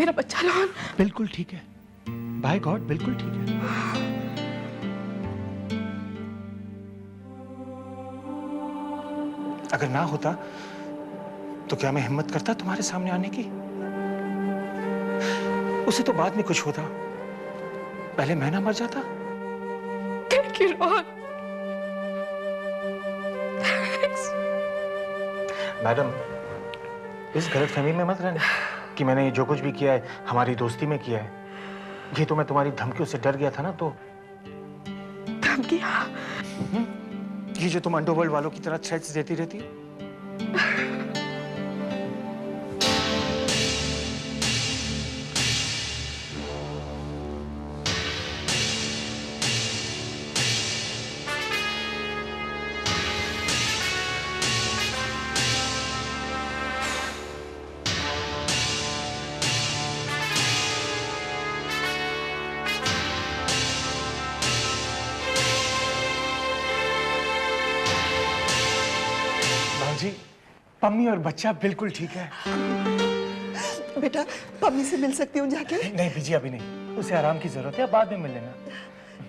मेरा बच्चा रोहन बिल्कुल ठीक है, बाय गॉड बिल्कुल ठीक है। अगर ना होता तो क्या मैं हिम्मत करता तुम्हारे सामने आने की? उसे तो बाद में कुछ होता, पहले मैं ना मर जाता। Thank you Rohan. मैडम, इस गलतफहमी में मत रहना कि मैंने जो कुछ भी किया है हमारी दोस्ती में किया है। ये तो मैं तुम्हारी धमकियों से डर गया था ना, तो धमकियां? ये जो तुम अंडरवर्ल्ड वालों की तरह थ्रेट्स देती रहती हो। जी, पम्मी और बच्चा बिल्कुल ठीक है। बेटा, पम्मी से मिल सकती हूँ जाके? नहीं बीजी, अभी नहीं, उसे आराम की जरूरत है, बाद में मिल लेना।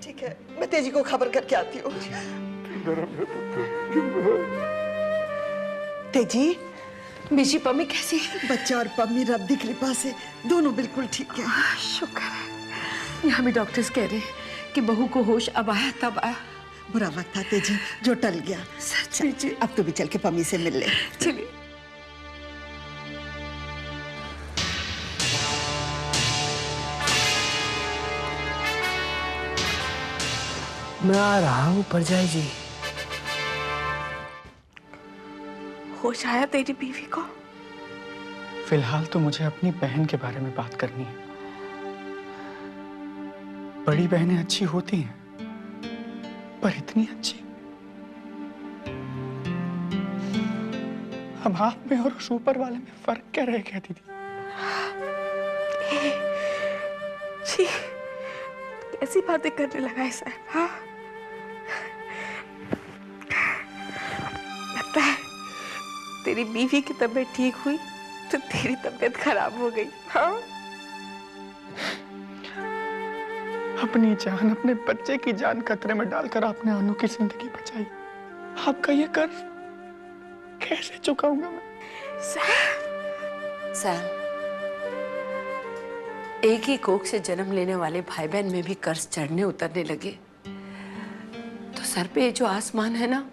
ठीक है, मैं तेजी को खबर करके आती हूँ। तेजी, बीजी पम्मी कैसी है? बच्चा और पम्मी रब की कृपा से दोनों बिल्कुल ठीक है। शुक्र है। यहाँ भी डॉक्टर्स कह रहे हैं कि बहू को होश अब आया तब आया। बुरा वक्त था तेजी, जो टल गया। सच जी, अब तो भी चल के पम्मी से मिल ले। चलिए। मैं आ रहा हूँ परजाई जी। होश आया तेरी बीवी को? फिलहाल तो मुझे अपनी बहन के बारे में बात करनी है। बड़ी बहनें अच्छी होती हैं, पर इतनी अच्छी? अब आप में और उस ऊपर वाले में फर्क क्या रह गया दीदी? जी, कैसी बातें करने लगा है साहब? हाँ, लगता है तेरी बीवी की तबीयत ठीक हुई तो तेरी तबीयत खराब हो गई। हाँ, अपनी जान, अपने बच्चे की जान खतरे में डालकर आपने अनु की जिंदगी बचाई। आपका ये कर्ज कैसे चुकाऊंगा मैं? सैम, एक ही कोख से जन्म लेने वाले भाई बहन में भी कर्ज चढ़ने उतरने लगे तो सर पे जो आसमान है ना,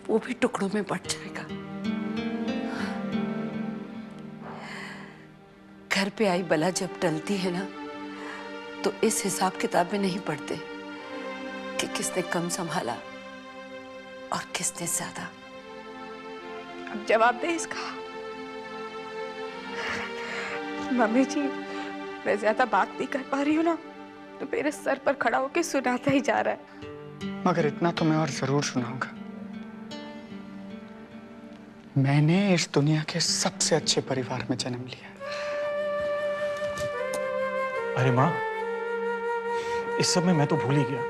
वो भी टुकड़ों में बट जाएगा। घर पे आई बला जब टलती है ना, तो इस हिसाब किताब में नहीं पढ़ते कि किसने कम संभाला और किसने ज्यादा। अब जवाब दे इसका। मम्मी जी, मैं ज्यादा बात नहीं कर पा रही हूँ ना, तो मेरे सर पर खड़ा होके सुनाता ही जा रहा है। मगर इतना तो मैं और जरूर सुनाऊंगा। मैंने इस दुनिया के सबसे अच्छे परिवार में जन्म लिया। अरे माँ, इस सब में मैं तो भूल ही गया,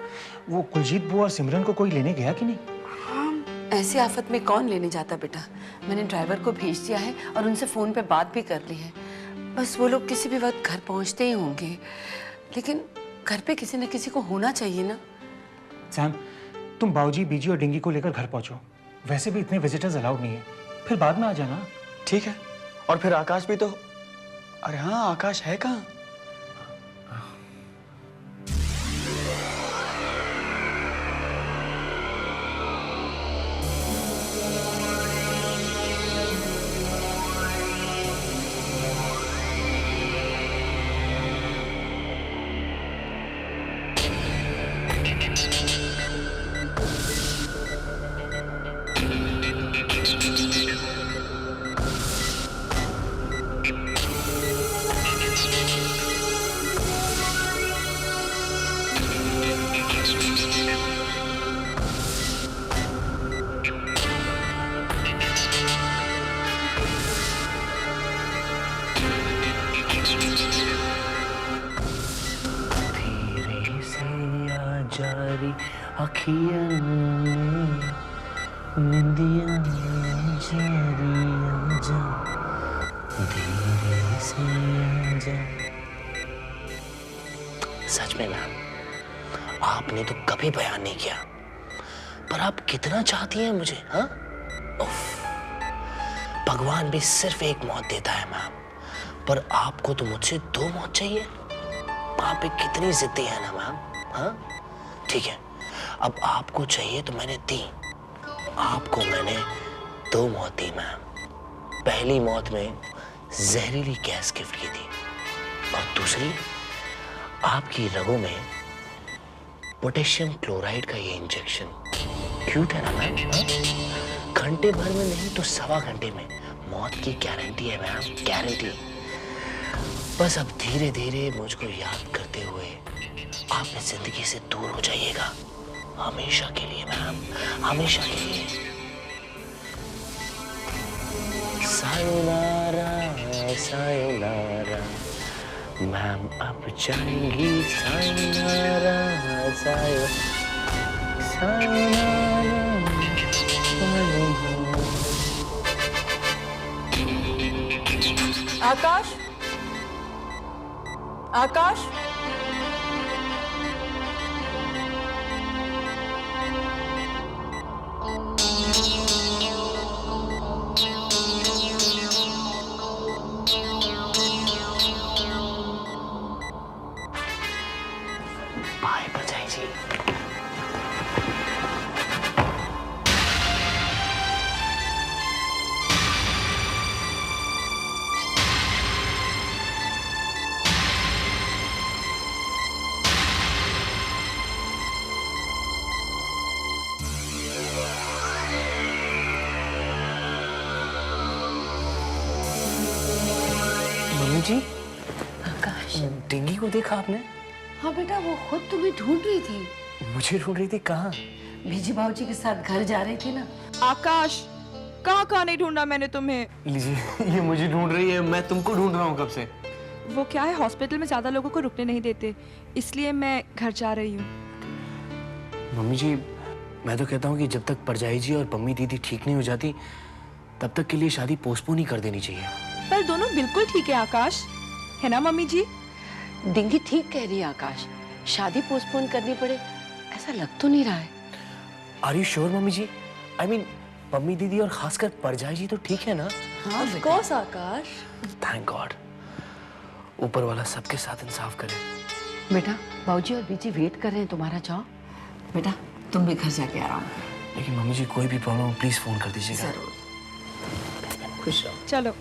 वो कुलजीत बुआ और सिमरन को कोई लेने गया कि नहीं? ऐसी आफत में कौन लेने जाता बेटा? मैंने ड्राइवर को भेज दिया है और उनसे फोन पे बात भी कर ली है। बस वो लोग किसी भी वक्त घर पहुंचते ही होंगे, लेकिन घर पे किसी न किसी को होना चाहिए ना। सैम, तुम बाऊजी, बीजी और डिंगी को लेकर घर पहुंचो। वैसे भी इतने विजिटर्स अलाउड नहीं है, फिर बाद में आ जाना। ठीक है, और फिर आकाश भी तो। अरे हाँ, आकाश है कहाँ? जारी अखियन में निंदिया जारी जा धीरे से आजा। सच में मैम, आपने तो कभी बयान नहीं किया, पर आप कितना चाहती हैं मुझे, हाँ? उफ, भगवान भी सिर्फ एक मौत देता है मैम, पर आपको तो मुझसे 2 मौत चाहिए। आप पे कितनी जिद्दी है ना मैम, हाँ? ठीक है, अब आपको चाहिए तो मैंने दी, आपको मैंने 2 मौत दी मैम। पहली मौत में जहरीली गैस गिफ्ट की थी, और दूसरी आपकी रगों में पोटेशियम क्लोराइड का ये इंजेक्शन। क्यूट है ना मैम, हाँ? घंटे भर में नहीं तो 1.25 घंटे में मौत की गारंटी है मैम, गारंटी। बस अब धीरे धीरे मुझको याद करते हुए आप इस जिंदगी से दूर हो जाइएगा, हमेशा के लिए मैम, हमेशा के लिए। सायोनारा सायोनारा, मैम अब जाएंगी सायोनारा सायो सायोनारा सायोनारा। आकाश, आकाश, बाय बजाई जी। मम्मी जी, आकाश, डिंगी को देखा आपने? हाँ बेटा, वो खुद तुम्हें ढूंढ रही थी। मुझे ढूंढ रही थी? कहाँ? बीजी बाबूजी के साथ घर जा रही थी ना। आकाश, कहाँ कहाँ नहीं ढूंढा मैंने तुम्हें। लीजिए, ये मुझे ढूंढ रही है, मैं तुमको ढूंढ रहा हूँ कब से। वो क्या है, हॉस्पिटल में ज्यादा लोगों को रुकने नहीं देते, इसलिए मैं घर जा रही हूँ। मम्मी जी, मैं तो कहता हूँ कि जब तक परजाई जी और पम्मी दीदी ठीक नहीं हो जाती, तब तक के लिए शादी पोस्टपोन ही कर देनी चाहिए। पर दोनों बिल्कुल ठीक है आकाश, है ना मम्मी जी? डिंगी ठीक कह रही है आकाश, शादी पोस्टपोन करनी पड़े ऐसा लग तो नहीं रहा है। Are you sure mummy ji? I mean Pammi दीदी और खासकर परजाई जी तो ठीक है ना? हाँ of course Akash. Thank God, ऊपर वाला सबके साथ इंसाफ करे। बेटा, बाबूजी और बीजी वेट कर रहे हैं तुम्हारा, जाओ बेटा, तुम भी घर जाके आराम करो। लेकिन मम्मी जी, कोई भी प्रॉब्लम हो प्लीज फोन कर दीजिएगा। जरूर। खुश रहो। चलो।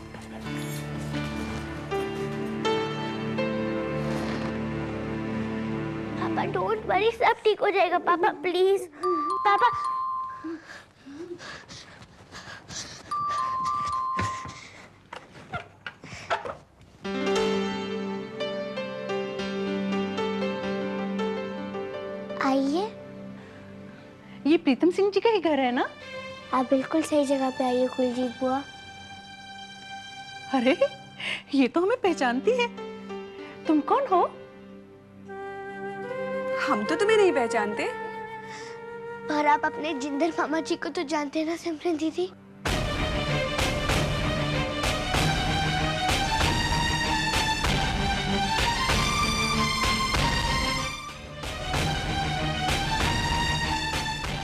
पापा डोंट वरी, सब ठीक हो जाएगा पापा, प्लीज पापा। आइए। ये प्रीतम सिंह जी का ही घर है ना? आप बिल्कुल सही जगह पे आइए कुलजीत बुआ। अरे ये तो हमें पहचानती है। तुम कौन हो? हम तो तुम्हें नहीं पहचानते। पर आप अपने जिंदर मामा जी को तो जानते हैं ना सिमरन दीदी?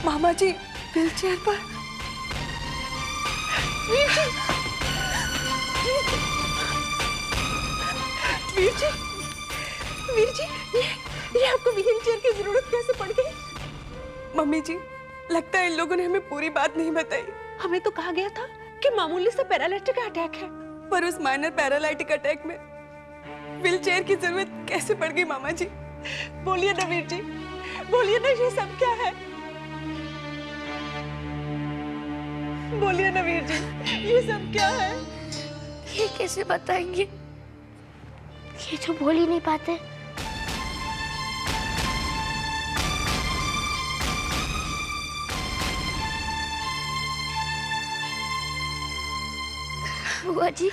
मामा जी व्हीलचेयर पर। वीर जी, वीर जी, वीर जी, ये आपको व्हीलचेयर की जरूरत कैसे पड़ गई? मम्मी जी, लगता है इन लोगों ने हमें पूरी बात नहीं बताई। हमें तो कहा गया था कि मामूली से पैरालिटिक अटैक है। पर उस माइनर पैरालाइटिक अटैक में व्हीलचेयर की जरूरत कैसे पड़ गई मामा जी? बोलिए ना वीर जी, बोलिए ना, ये सब क्या है? बोलिए ना वीर जी, ये सब क्या है? ये कैसे बताएंगे, ये तो बोल ही नहीं पाते। बुआ जी,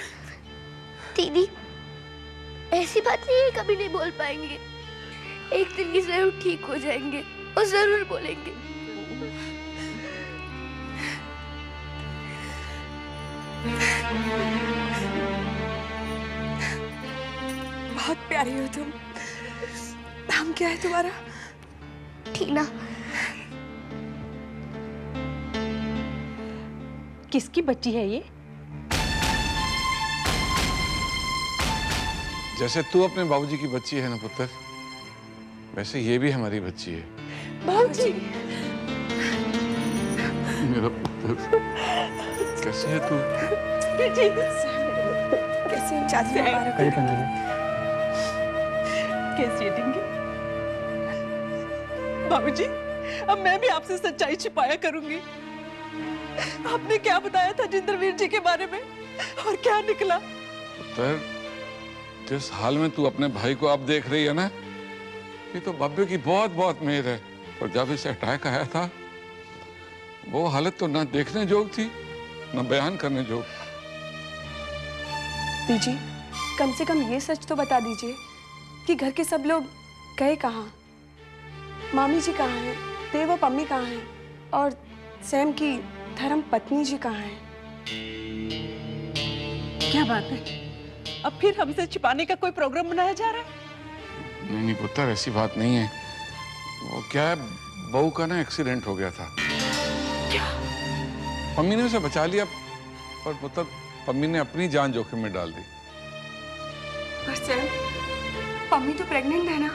दीदी, ऐसी बात नहीं है, कभी नहीं बोल पाएंगे। एक दिन ये जरूर ठीक हो जाएंगे और जरूर बोलेंगे। बहुत प्यारी हो तुम। नाम क्या है तुम्हारा? टीना। किसकी बच्ची है ये? जैसे तू अपने बाबूजी की बच्ची है ना पुत्र, वैसे ये भी हमारी बच्ची है। बाबूजी। मेरा पुत्र, कैसी है तू? बेटी कैसे हैं? शादी मुबारक हो। कैसी है टिंकी? बाबूजी, अब मैं भी आपसे सच्चाई छिपाया करूंगी। आपने क्या बताया था जिंदरवीर जी के बारे में और क्या निकला? पुत्र, जिस हाल में तू अपने भाई को अब देख रही है ना, ये तो बाबे की बहुत बहुत मेहर है। और जब इसे अटैक आया था, वो हालत तो ना देखने जोग थी, ना बयान करने जोग। दीजिए, कम से कम ये सच तो बता दीजिए कि घर के सब लोग गए कहाँ? मामी जी कहाँ हैं? देव और पम्मी कहाँ हैं? और सैम की धर्म पत्नी जी कहाँ हैं? क्या बात है? अब फिर हमसे छिपाने का कोई प्रोग्राम बनाया जा रहा है? नहीं नहीं पुत्र, ऐसी बात नहीं है। वो क्या है, बहू का ना एक्सीडेंट हो गया था। क्या? पम्मी ने उसे बचा लिया, पर पुत्र पम्मी ने अपनी जान जोखिम में डाल दी। पर सैम, पम्मी तो प्रेग्नेंट है ना,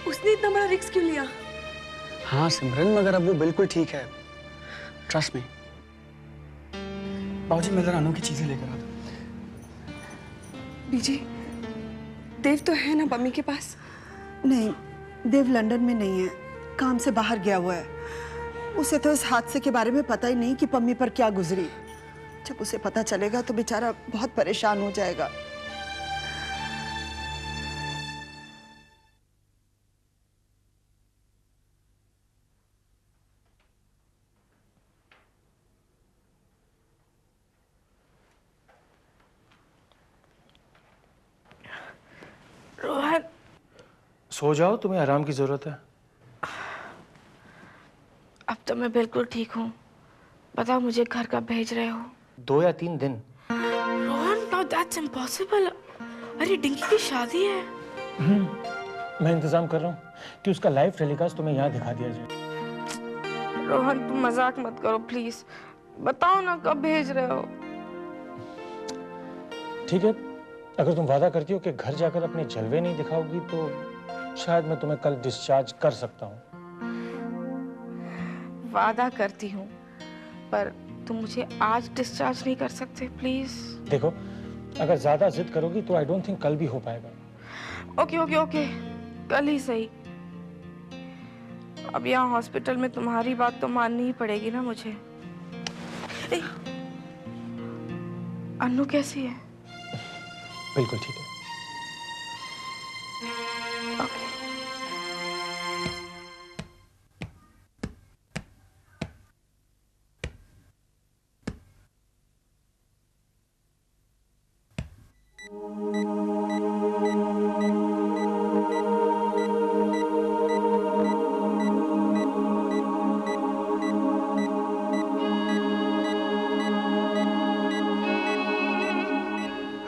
उसने इतना बड़ा रिस्क क्यों लिया? हाँ सिमरन, मगर अब वो बिल्कुल ठीक है, ट्रस्ट मी। बाबूजी, मैं जरा अनु की चीजें लेकर आता हूँ। बीजी, देव तो है ना पम्मी के पास? नहीं, देव लंदन में नहीं है, काम से बाहर गया हुआ है। उसे तो इस हादसे के बारे में पता ही नहीं कि पम्मी पर क्या गुजरी। जब उसे पता चलेगा तो बेचारा बहुत परेशान हो जाएगा। रोहन, सो जाओ, तुम्हें आराम की जरूरत है। अब तो मैं बिल्कुल ठीक हूँ। बताओ मुझे घर कब भेज रहे हो? 2 या 3 दिन। Rohan, now that's impossible. अरे डिंकी की शादी है। मैं इंतजाम कर रहा हूँ कि उसका लाइव टेलीकास्ट तुम्हें यहाँ दिखा दिया जाए। रोहन, तुम मजाक मत करो प्लीज। बताओ ना कब भेज रहे हो? ठीक है, अगर तुम वादा करती हो कि घर जाकर अपने जलवे नहीं दिखाओगी तो शायद मैं तुम्हें कल डिस्चार्ज कर सकता हूँ। वादा करती हूँ, पर तुम मुझे आज डिस्चार्ज नहीं कर सकते प्लीज? देखो, अगर ज्यादा जिद करोगी तो आई डोंट थिंक कल भी हो पाएगा। ओके ओके ओके, कल ही सही। अब यहाँ हॉस्पिटल में तुम्हारी बात तो माननी ही पड़ेगी ना मुझे। अन्नू कैसी है? बिल्कुल ठीक है। Okay.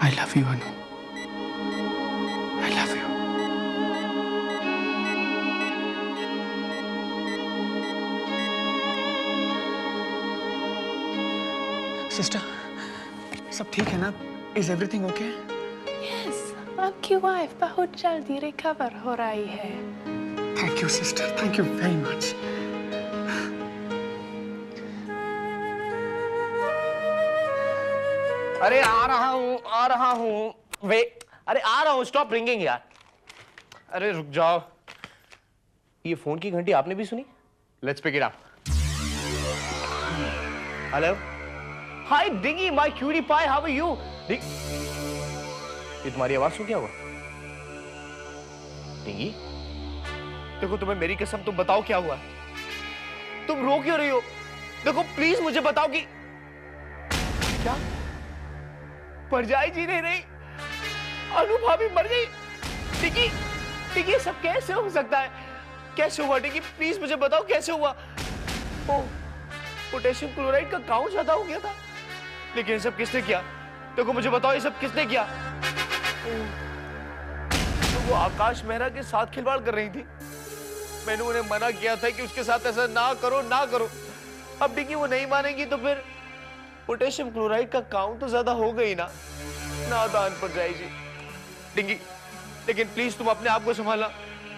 I love you, Anu. I love you. Sister, सब ठीक है ना? Is everything okay? Yes, आपकी वाइफ बहुत जल्दी रिकवर हो रही है। Thank you, sister. Thank you very much. अरे आ रहा हूँ वे, अरे आ रहा हूँ, स्टॉप रिंगिंग यार। अरे रुक जाओ, ये फोन की घंटी आपने भी सुनी? Let's pick it up. Hello, hi Dingi, my cutie pie, how are you? ये तुम्हारी आवाज सुन क्या हुआ? डिंगी, देखो तुम्हें मेरी कसम, तुम बताओ क्या हुआ? तुम रो क्यों रही हो? देखो प्लीज मुझे बताओ कि क्या परजाई जी नहीं रही, अनु भाभी मर गई। टिकी, टिकी, ये सब कैसे हो सकता है? कैसे हुआ टिकी? प्लीज मुझे बताओ कैसे हुआ? ओ, पोटेशियम क्लोराइड का काउंट ज्यादा हो गया था। लेकिन ये सब किसने किया? देखो मुझे बताओ, ये सब किसने किया? वो आकाश मेहरा के साथ खिलवाड़ कर रही थी। मैंने उन्हें मना किया था कि उसके साथ ऐसा ना करो ना करो। अब डिंगी वो नहीं मानेगी तो फिर पोटेशियम क्लोराइड का काउंट तो ज्यादा हो गई ना, नादान पड़ जाएगी डिंगी। लेकिन प्लीज तुम अपने आप को संभालना।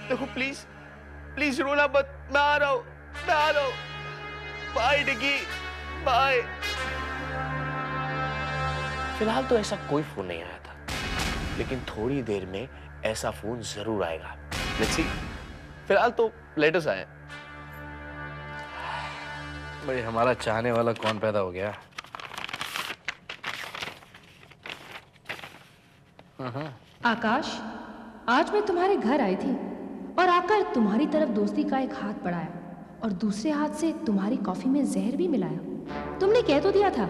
देखो प्लीज प्लीज रोना मत, मैं आ रहा हूं, मैं आ रहा हूं। Bye Dingi, bye. फिलहाल तो ऐसा कोई फोन नहीं आया था, लेकिन थोड़ी देर में ऐसा फोन जरूर आएगा। Let's see. फिलहाल तो लेटर्स आए। भाई हमारा चाहने वाला कौन पैदा हो गया? आकाश, आज मैं तुम्हारे घर आई थी और आकर तुम्हारी तरफ दोस्ती का एक हाथ बढ़ाया और दूसरे हाथ से तुम्हारी कॉफी में जहर भी मिलाया। तुमने कह तो दिया था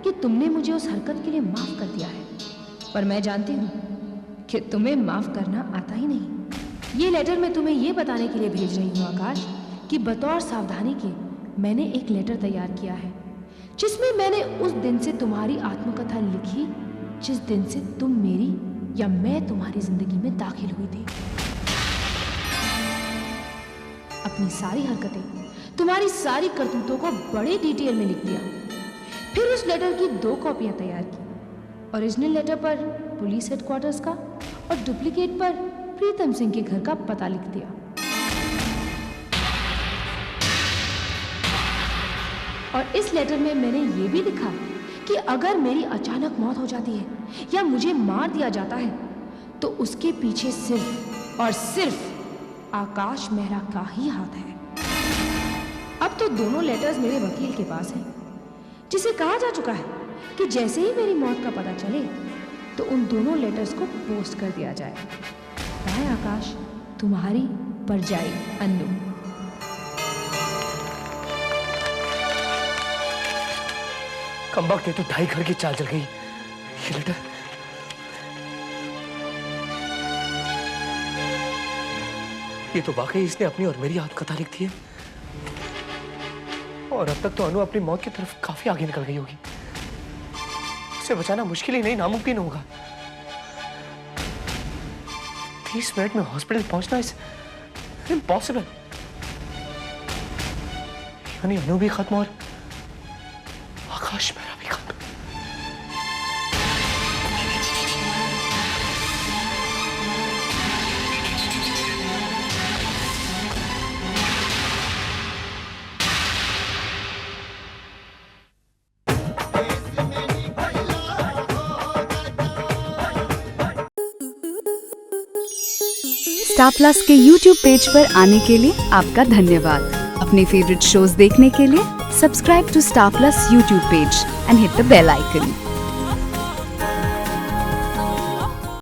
कि तुमने मुझे उस हरकत के लिए माफ कर दिया है, पर मैं जानती हूँ कि तुम्हें माफ करना आता ही नहीं। ये लेटर मैं तुम्हें ये बताने के लिए भेज रही हूँ आकाश कि बतौर सावधानी के मैंने एक लेटर तैयार किया है जिसमें मैंने उस दिन से तुम्हारी आत्मकथा लिखी जिस दिन से तुम मेरी या मैं तुम्हारी जिंदगी में दाखिल हुई थी। अपनी सारी हरकतें, तुम्हारी सारी करतूतों को बड़े डिटेल में लिख दिया। फिर उस लेटर की 2 कॉपियां तैयार की। ओरिजिनल लेटर पर पुलिस हेडक्वार्टर्स का और डुप्लीकेट पर प्रीतम सिंह के घर का पता लिख दिया। और इस लेटर में मैंने ये भी लिखा कि अगर मेरी अचानक मौत हो जाती है या मुझे मार दिया जाता है तो उसके पीछे सिर्फ और सिर्फ आकाश मेहरा का ही हाथ है। अब तो दोनों लेटर्स मेरे वकील के पास हैं, जिसे कहा जा चुका है कि जैसे ही मेरी मौत का पता चले तो उन दोनों लेटर्स को पोस्ट कर दिया जाए। बाय आकाश, तुम्हारी परजाई अन्नू। कमबख्त ये तो 2.5 घर की चाल चल गई। ये लेटर ये तो वाकई इसने अपनी और मेरी आत्मकथा लिख दी है। और अब तक तो अनु अपनी मौत की तरफ काफी आगे निकल गई होगी। उसे बचाना मुश्किल ही नहीं, नामुमकिन होगा। 30 मिनट में हॉस्पिटल पहुंचना इज इम्पॉसिबल। यानी अनु भी खत्म और आकाश मेरा भी खत्म। स्टार प्लस के YouTube पेज पर आने के लिए आपका धन्यवाद। अपने फेवरेट शोज देखने के लिए subscribe to Star Plus YouTube page and hit the bell icon.